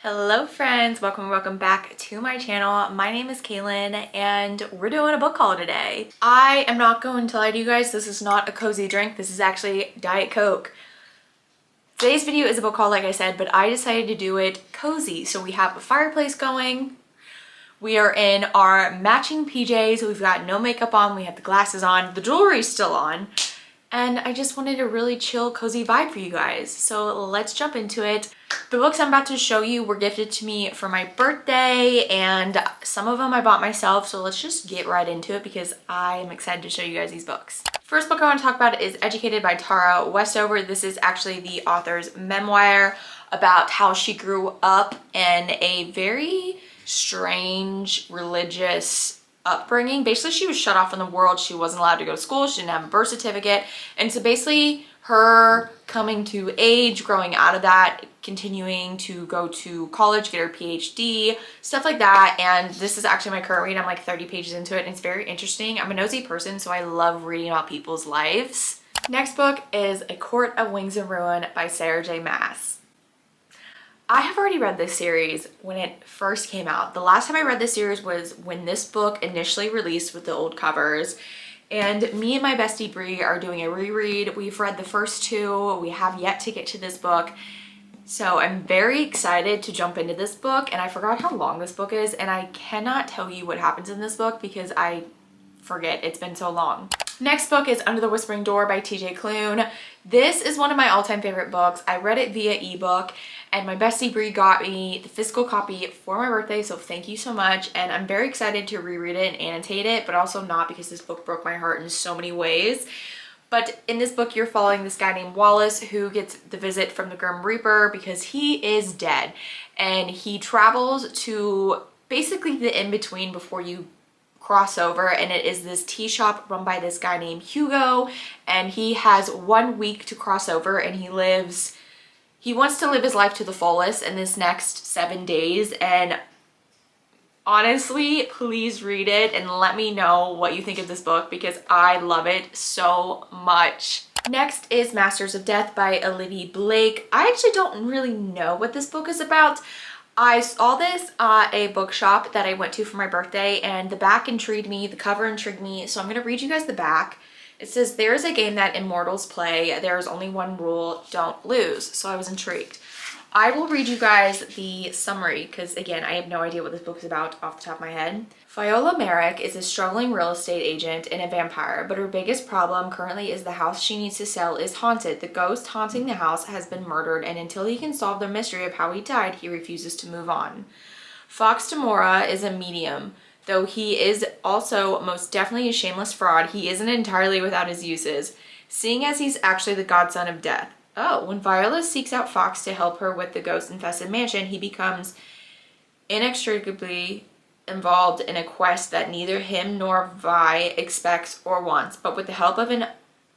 Hello friends, welcome back to my channel. My name is Kaylin and we're doing a book haul today. I am not going to lie to you guys, this is not a cozy drink, this is actually Diet Coke. Today's video is a book haul like I said, but I decided to do it cozy. So we have a fireplace going, we are in our matching PJs, we've got no makeup on, we have the glasses on, the jewelry's still on, and I just wanted a really chill, cozy vibe for you guys. So let's jump into it. The books I'm about to show you were gifted to me for my birthday, and some of them I bought myself, so let's just get right into it because I am excited to show you guys these books. First book I want to talk about is Educated by Tara Westover. This is actually the author's memoir about how she grew up in a very strange religious upbringing. Basically, she was shut off from the world. She wasn't allowed to go to school. She didn't have a birth certificate. And so basically her coming to age, growing out of that, continuing to go to college, get her PhD, stuff like that. And this is actually my current read. I'm like 30 pages into it and it's very interesting. I'm a nosy person, so I love reading about people's lives. Next book is A Court of Wings and Ruin by Sarah J. Maas. I have already read this series when it first came out. The last time I read this series was when this book initially released with the old covers. And me and my bestie Brie are doing a reread. We've read the first two. We have yet to get to this book. So I'm very excited to jump into this book. And I forgot how long this book is. And I cannot tell you what happens in this book because I forget. It's been so long. Next book is Under the Whispering Door by TJ Klune. This is one of my all-time favorite books. I read it via ebook and my bestie Brie got me the physical copy for my birthday, so thank you so much. And I'm very excited to reread it and annotate it, but also not because this book broke my heart in so many ways. But in this book, you're following this guy named Wallace who gets the visit from the Grim Reaper because he is dead. And he travels to basically the in-between before you cross over, and it is this tea shop run by this guy named Hugo, and he has 1 week to cross over, and he wants to live his life to the fullest in this next 7 days. And honestly, please read it and let me know what you think of this book because I love it so much. Next is Masters of Death by Olivia Blake. I actually don't really know what this book is about. I saw this at a bookshop that I went to for my birthday and the back intrigued me, the cover intrigued me, so I'm going to read you guys the back. It says, "There is a game that immortals play. There is only one rule, don't lose." So I was intrigued. I will read you guys the summary because, again, I have no idea what this book is about off the top of my head. Viola Merrick is a struggling real estate agent and a vampire, but her biggest problem currently is the house she needs to sell is haunted. The ghost haunting the house has been murdered, and until he can solve the mystery of how he died, he refuses to move on. Fox Tamora is a medium. Though he is also most definitely a shameless fraud, he isn't entirely without his uses, seeing as he's actually the godson of death. Oh, when Viola seeks out Fox to help her with the ghost-infested mansion, he becomes inextricably involved in a quest that neither him nor Vi expects or wants. But with the help of an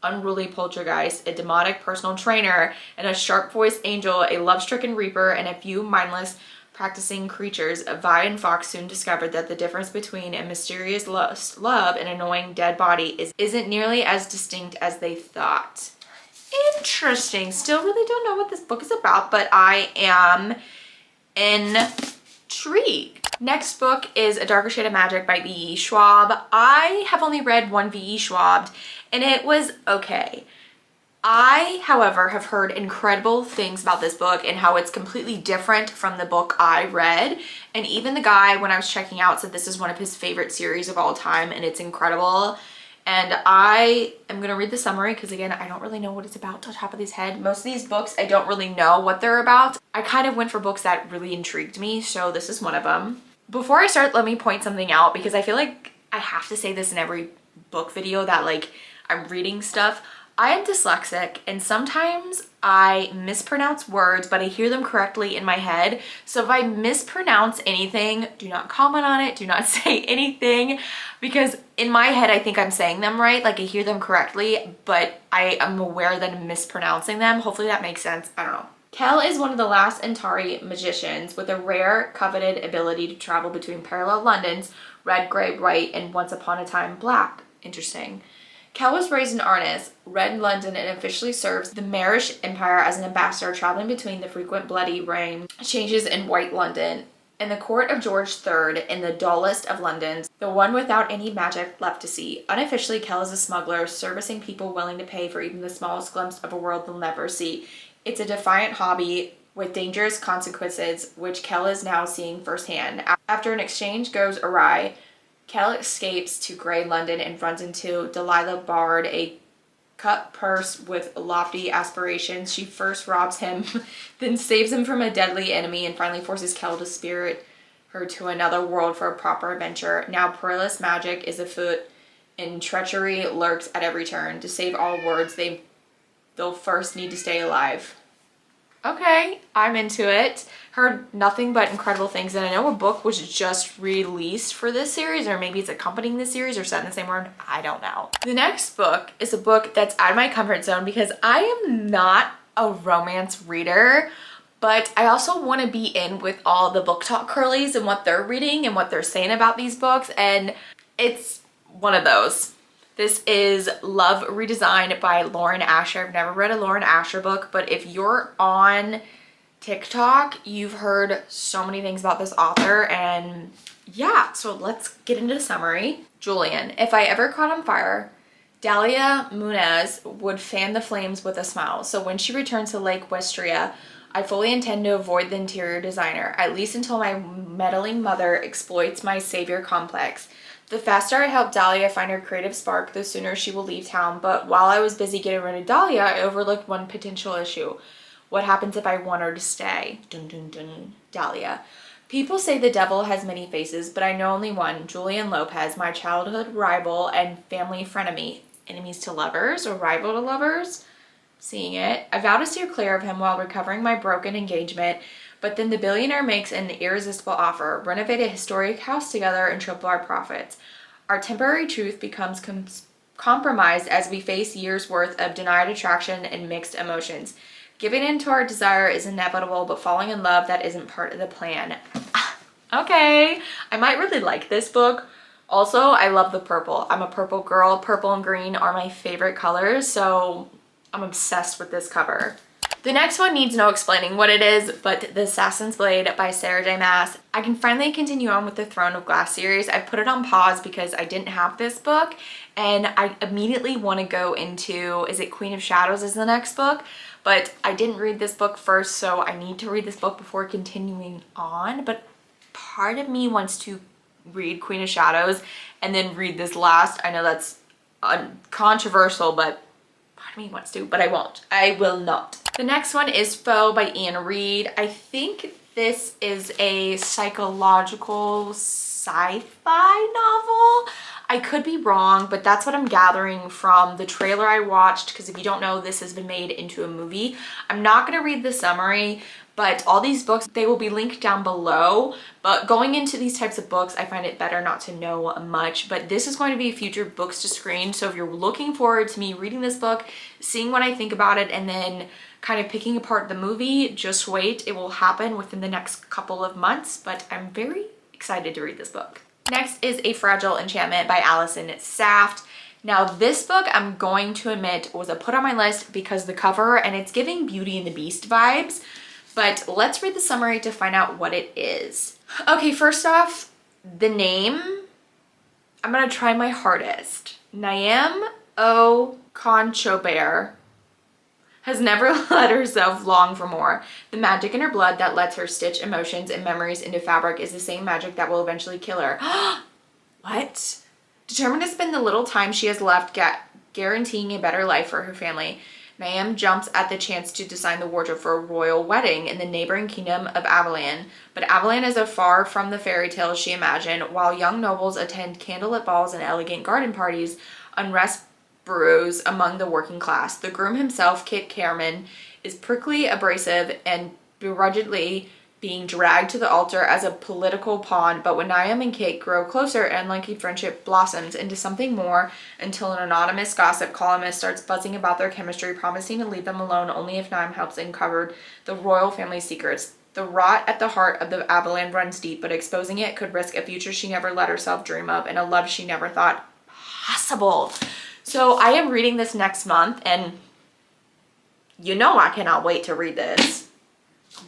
unruly poltergeist, a demonic personal trainer, and a sharp-voiced angel, a love-stricken reaper, and a few mindless practicing creatures, Vi and Fox soon discovered that the difference between a mysterious love and an annoying dead body isn't nearly as distinct as they thought. Interesting. Still really don't know what this book is about, but I am intrigued. Next book is A Darker Shade of Magic by V.E. Schwab. I have only read one V.E. Schwab and it was okay. I, however, have heard incredible things about this book and how it's completely different from the book I read. And even the guy, when I was checking out, said this is one of his favorite series of all time and it's incredible. And I am going to read the summary because, again, I don't really know what it's about on top of his head. Most of these books, I don't really know what they're about. I kind of went for books that really intrigued me, so this is one of them. Before I start, let me point something out because I feel like I have to say this in every book video that, like, I'm reading stuff. I am dyslexic and sometimes I mispronounce words, but I hear them correctly in my head. So if I mispronounce anything, do not comment on it. Do not say anything because in my head, I think I'm saying them right. Like I hear them correctly, but I am aware that I'm mispronouncing them. Hopefully that makes sense. I don't know. Kel is one of the last Antari magicians with a rare, coveted ability to travel between parallel Londons, red, gray, white, and once upon a time black. Interesting. Kel was raised in Arnis, Red London, and officially serves the Marish Empire as an ambassador, traveling between the frequent bloody rain changes in White London and the court of George III in the dullest of Londons, the one without any magic left to see. Unofficially, Kel is a smuggler, servicing people willing to pay for even the smallest glimpse of a world they'll never see. It's a defiant hobby with dangerous consequences, which Kel is now seeing firsthand. After an exchange goes awry, Kel escapes to Grey London and runs into Delilah Bard, a cut purse with lofty aspirations. She first robs him, then saves him from a deadly enemy, and finally forces Kel to spirit her to another world for a proper adventure. Now perilous magic is afoot, and treachery lurks at every turn. To save all words, they'll first need to stay alive. Okay, I'm into it. Heard nothing but incredible things, and I know a book was just released for this series, or maybe it's accompanying this series or set in the same world. I don't know. The next book is a book that's out of my comfort zone because I am not a romance reader, but I also want to be in with all the BookTok curlies and what they're reading and what they're saying about these books, and it's one of those. This is Love Redesigned by Lauren Asher. I've never read a Lauren Asher book, but if you're on TikTok, you've heard so many things about this author, and yeah, so let's get into the summary. Julian. If I ever caught on fire, Dahlia Munez would fan the flames with a smile. So when she returns to Lake Westria, I fully intend to avoid the interior designer, at least until my meddling mother exploits my savior complex. The faster I help Dahlia find her creative spark, the sooner she will leave town. But while I was busy getting rid of Dahlia, I overlooked one potential issue. What happens if I want her to stay? Dun dun dun. Dahlia. People say the devil has many faces, but I know only one. Julian Lopez, my childhood rival and family frenemy. Enemies to lovers or rival to lovers? Seeing it. I vow to steer clear of him while recovering my broken engagement. But then the billionaire makes an irresistible offer. Renovate a historic house together and triple our profits. Our temporary truth becomes compromised as we face years worth of denied attraction and mixed emotions. Giving in to our desire is inevitable, but falling in love, that isn't part of the plan. Okay, I might really like this book. Also, I love the purple. I'm a purple girl. Purple and green are my favorite colors, so I'm obsessed with this cover. The next one needs no explaining what it is, but The Assassin's Blade by Sarah J. Maas. I can finally continue on with the Throne of Glass series. I put it on pause because I didn't have this book, and I immediately want to go into, is it Queen of Shadows is the next book? But I didn't read this book first, so I need to read this book before continuing on. But part of me wants to read Queen of Shadows and then read this last. I know that's controversial, but part of me wants to, but I won't. I will not. The next one is Foe by Ian Reid. I think this is a psychological sci-fi novel. I could be wrong, but that's what I'm gathering from the trailer I watched, because if you don't know, this has been made into a movie. I'm not going to read the summary, but all these books, they will be linked down below. But going into these types of books, I find it better not to know much. But this is going to be future books to screen. So if you're looking forward to me reading this book, seeing what I think about it, and then kind of picking apart the movie, just wait. It will happen within the next couple of months, but I'm very excited to read this book. Next is A Fragile Enchantment by Allison Saft. Now this book, I'm going to admit, was a put on my list because the cover, and it's giving Beauty and the Beast vibes. But let's read the summary to find out what it is. Okay, first off, the name, I'm gonna try my hardest. Naim O. Conchobear has never let herself long for more. The magic in her blood that lets her stitch emotions and memories into fabric is the same magic that will eventually kill her. What? Determined to spend the little time she has left guaranteeing a better life for her family, Naim jumps at the chance to design the wardrobe for a royal wedding in the neighboring kingdom of Avalan. But Avalan is far from the fairy tales she imagined. While young nobles attend candlelit balls and elegant garden parties, unrest brews among the working class. The groom himself, Kit Cameron, is prickly, abrasive, and begrudgingly being dragged to the altar as a political pawn. But when Naim and Kate grow closer, an unlikely friendship blossoms into something more until an anonymous gossip columnist starts buzzing about their chemistry, promising to leave them alone only if Naim helps uncover the royal family's secrets. The rot at the heart of the Avalan runs deep, but exposing it could risk a future she never let herself dream of and a love she never thought possible. So I am reading this next month, and you know I cannot wait to read this.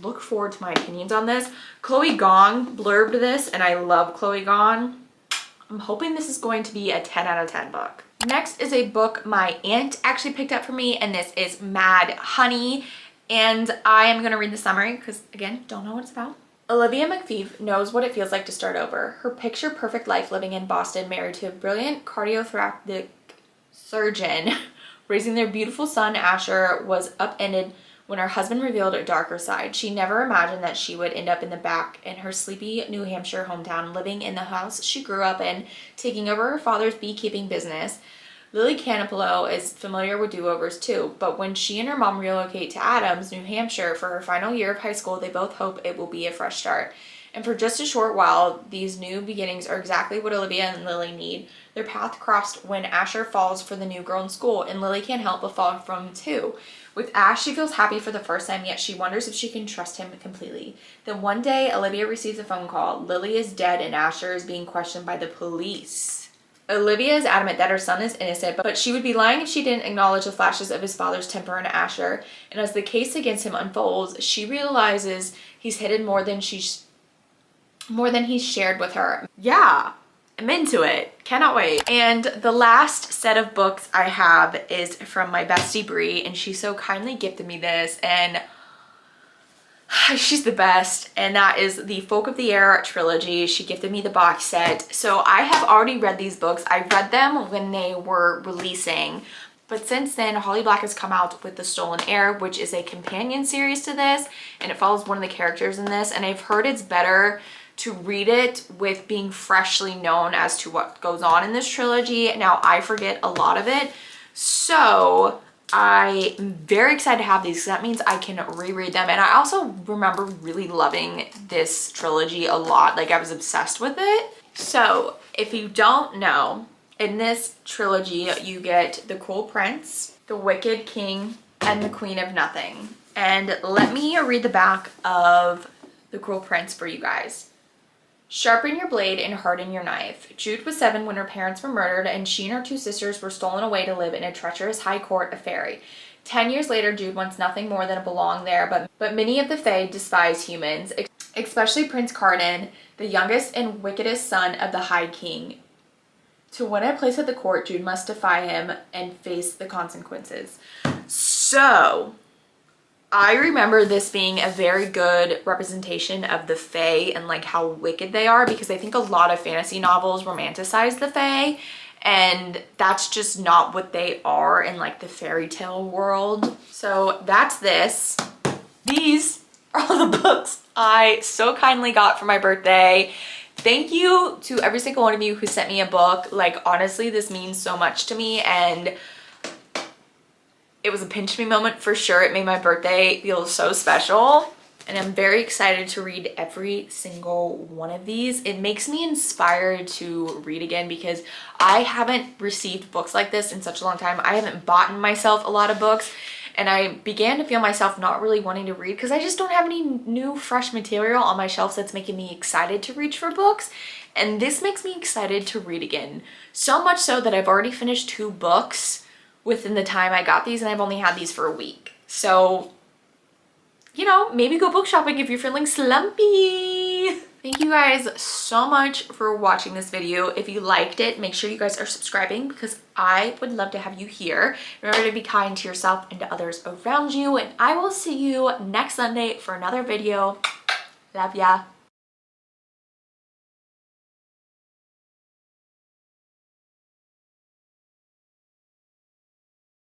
Look forward to my opinions on this. Chloe Gong blurbed this, and I love Chloe Gong. I'm hoping this is going to be a 10 out of 10 book. Next is a book my aunt actually picked up for me, and this is Mad Honey, and I am going to read the summary because, again, don't know what it's about. Olivia McPhee knows what it feels like to start over. Her picture-perfect life living in Boston, married to a brilliant cardiothoracic surgeon, raising their beautiful son, Asher, was upended when her husband revealed a darker side. She never imagined that she would end up in the back in her sleepy New Hampshire hometown, living in the house she grew up in, taking over her father's beekeeping business. Lily Canapolo is familiar with do-overs too, but when she and her mom relocate to Adams, New Hampshire for her final year of high school, they both hope it will be a fresh start. And for just a short while, these new beginnings are exactly what Olivia and Lily need. Their path crossed when Asher falls for the new girl in school, and Lily can't help but fall from him too. With Ash, she feels happy for the first time, yet she wonders if she can trust him completely. Then one day, Olivia receives a phone call. Lily is dead and Asher is being questioned by the police. Olivia is adamant that her son is innocent, but she would be lying if she didn't acknowledge the flashes of his father's temper in Asher. And as the case against him unfolds, she realizes he's hidden more than he's shared with her. Yeah. I'm into it. Cannot wait. And the last set of books I have is from my bestie Brie, and she so kindly gifted me this, and she's the best, and that is the Folk of the Air trilogy. She gifted me the box set. So I have already read these books. I read them when they were releasing, but since then Holly Black has come out with The Stolen Heir, which is a companion series to this, and it follows one of the characters in this, and I've heard it's better to read it with being freshly known as to what goes on in this trilogy. Now, I forget a lot of it, so I am very excited to have these because that means I can reread them. And I also remember really loving this trilogy a lot. Like, I was obsessed with it. So if you don't know, in this trilogy you get the Cruel Prince, the Wicked King, and the Queen of Nothing. And let me read the back of the Cruel Prince for you guys. Sharpen your blade and harden your knife. Jude was 7 when her parents were murdered, and she and her 2 sisters were stolen away to live in a treacherous high court of fairy. 10 years later, Jude wants nothing more than to belong there, but many of the Fae despise humans, especially Prince Cardan, the youngest and wickedest son of the High King. To win a place at the court, Jude must defy him and face the consequences. So I remember this being a very good representation of the Fae and like how wicked they are, because I think a lot of fantasy novels romanticize the Fae, and that's just not what they are in like the fairy tale world. So that's this. These are all the books I so kindly got for my birthday. Thank you to every single one of you who sent me a book. Like, honestly, this means so much to me, and it was a pinch me moment for sure. It made my birthday feel so special, and I'm very excited to read every single one of these. It makes me inspired to read again because I haven't received books like this in such a long time. I haven't bought myself a lot of books, and I began to feel myself not really wanting to read because I just don't have any new fresh material on my shelves that's making me excited to reach for books. And this makes me excited to read again. So much so that I've already finished 2 books within the time I got these, and I've only had these for a week. So, you know, maybe go book shopping if you're feeling slumpy. Thank you guys so much for watching this video. If you liked it, make sure you guys are subscribing because I would love to have you here. Remember to be kind to yourself and to others around you, and I will see you next Sunday for another video. Love ya.